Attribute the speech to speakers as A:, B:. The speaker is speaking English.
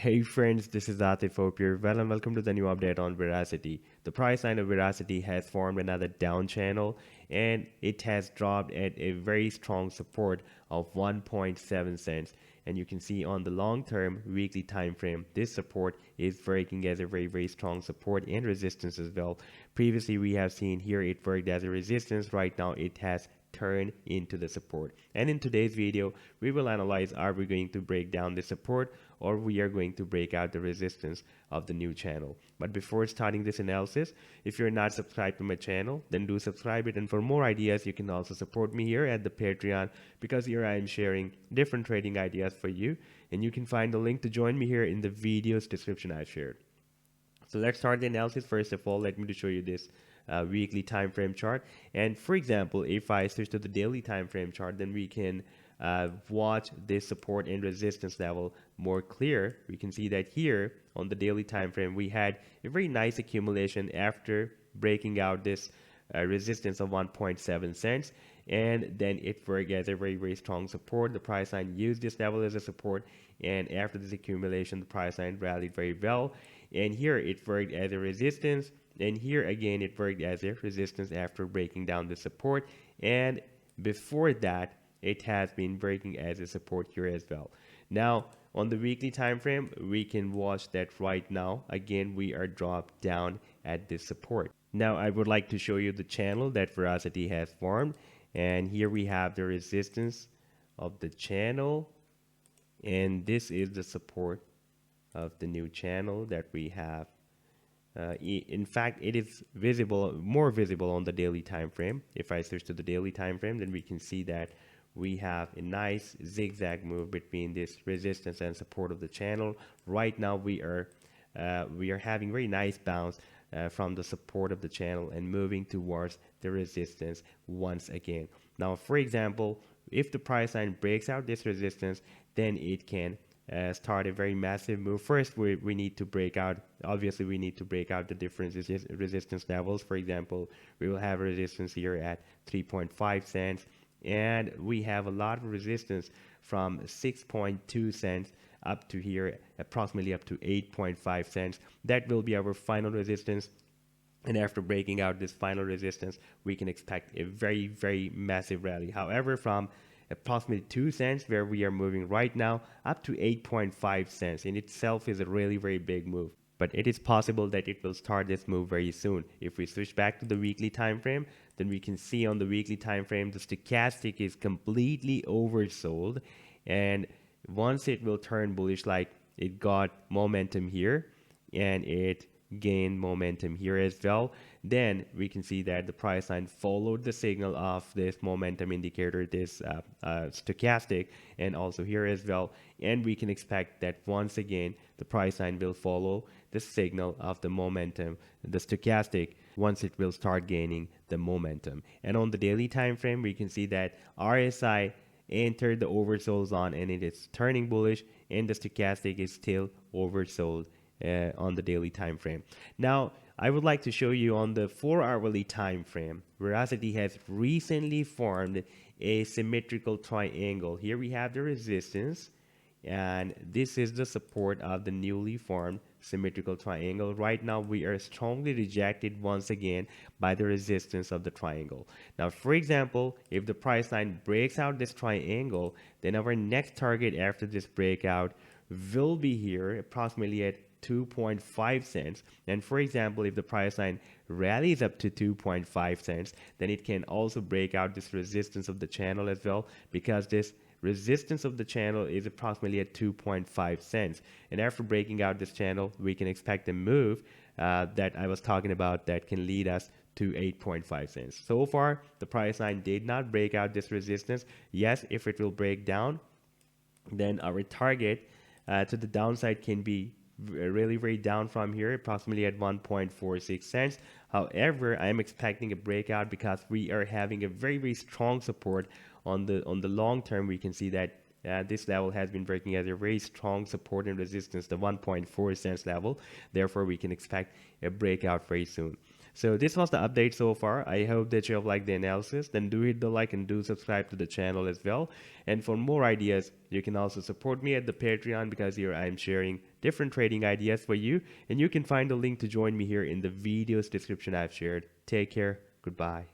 A: Hey friends, this is Atif. Hope you're well and welcome to the new update on Verasity. The price line of Verasity has formed another down channel and it has dropped at a very strong support of 1.7 cents. And you can see on the long term weekly time frame, this support is working as a very strong support and resistance as well. Previously, we have seen here it worked as a resistance. Right now, it has turn into the support. And in today's video, we will analyze, are we going to break down the support or we are going to break out the resistance of the new channel. But before starting this analysis, if you're not subscribed to my channel, then do subscribe it. And for more ideas, you can also support me here at the Patreon, because here I am sharing different trading ideas for you. And you can find the link to join me here in the video's description I shared. So let's start the analysis. First of all, let me to show you this weekly time frame chart. And for example, if I switch to the daily time frame chart, then we can watch this support and resistance level more clear. We can see that here on the daily time frame, we had a very nice accumulation after breaking out this resistance of 1.7 cents, and then it worked as a very strong support. The price line used this level as a support, and after this accumulation, the price line rallied very well, and here it worked as a resistance, and here again it worked as a resistance after breaking down the support, and before that it has been breaking as a support here as well. Now on the weekly time frame, we can watch that right now again we are dropped down at this support. Now I would like to show you the channel that Verasity has formed, and here we have the resistance of the channel, and this is the support of the new channel that we have. In fact, it is more visible on the daily time frame. If I switch to the daily time frame, then we can see that we have a nice zigzag move between this resistance and support of the channel. Right now we are having very nice bounce from the support of the channel and moving towards the resistance once again. Now for example, if the price line breaks out this resistance, then it can start a very massive move. First, we need to break out, obviously we need to break out the different resistance levels. For example, we will have resistance here at 3.5 cents, and we have a lot of resistance from 6.2 cents up to here, approximately up to 8.5 cents. That will be our final resistance. And after breaking out this final resistance, we can expect a very massive rally. However, from approximately 2 cents where we are moving right now up to 8.5 cents in itself is a really very big move, but it is possible that it will start this move very soon. If we switch back to the weekly time frame, then we can see on the weekly time frame the stochastic is completely oversold, and once it will turn bullish, like it got momentum here and it gain momentum here as well, then we can see that the price line followed the signal of this momentum indicator, this stochastic, and also here as well, and we can expect that once again the price line will follow the signal of the momentum, the stochastic, once it will start gaining the momentum. And on the daily time frame, we can see that RSI entered the oversold zone and it is turning bullish, and the stochastic is still oversold on the daily time frame. Now I would like to show you on the 4-hourly time frame, Verasity has recently formed a symmetrical triangle. Here we have the resistance, and this is the support of the newly formed symmetrical triangle. Right now we are strongly rejected once again by the resistance of the triangle. Now for example, if the price line breaks out this triangle, then our next target after this breakout will be here approximately at 2.5 cents. And for example, if the price line rallies up to 2.5 cents, then it can also break out this resistance of the channel as well, because this resistance of the channel is approximately at 2.5 cents. And after breaking out this channel, we can expect a move that I was talking about that can lead us to 8.5 cents. So far, the price line did not break out this resistance. Yes, if it will break down, then our target to the downside can be really down from here, approximately at 1.46 cents. However, I am expecting a breakout because we are having a very strong support on the long term. We can see that this level has been breaking as a very strong support and resistance, the 1.4 cents level. Therefore, we can expect a breakout very soon. So this was the update so far. I hope that you have liked the analysis. Then do hit the like and do subscribe to the channel as well. And for more ideas, you can also support me at the Patreon, because here I'm sharing different trading ideas for you. And you can find the link to join me here in the video's description I've shared. Take care. Goodbye.